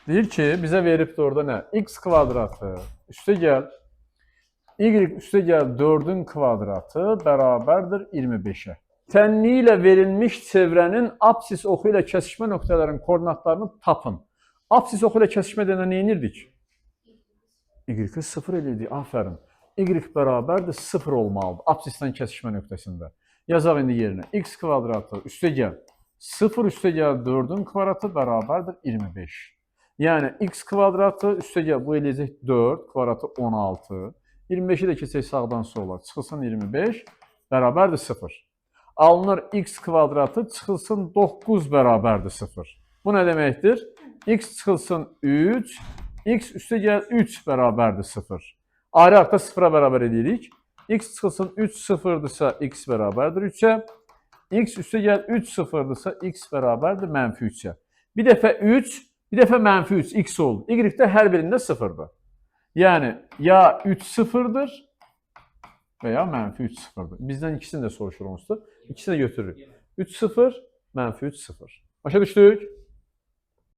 Deyir ki, bizə veribdir orada nə? X kvadratı üstə gəl, y üstə gəl 4-ün kvadratı bərabərdir 25-ə. Tənliyi ilə verilmiş çevrənin apsis oxu ilə kəsişmə nöqtələrinin koordinatlarını tapın. Apsis oxu ilə kəsişmə deyəndə nə edirdik? Y-i 0 edirdik, afərin. Y bərabərdir 0 olmalıdır apsisdən kəsişmə nöqtəsində. Yazaq indi yerinə. X kvadratı üstə gəl. 0 üstə gəl 4-ün kvadratı bərabərdir 25. Yəni x kvadratı üstə gəl bu eləyəcək 4 kvadratı 16. 25-i də keçək sağdan sola. Çıxılsın 25 bərabərdir 0. Alınır x kvadratı çıxılsın 9 bərabərdir 0. Bu nə deməkdir? X çıxılsın 3, x üstə gəl 3 bərabərdir 0. Ayrı-ayrıda 0-a bərabər edirik. X çıxılsın 3 0-dırsa x bərabərdir 3-ə. X üstə gəl 3 0-dırsa x bərabərdir mənfi 3-ə. Bir dəfə 3, bir dəfə mənfi 3 x oldu. Y-də hər birində 0-dır. Yəni, ya 3 0-dır və ya mənfi 3 0-dır. Bizdən ikisini də soruşur onsuz da. İkisini də götürürük. 3 0, mənfi 3 0. Başa düşdük?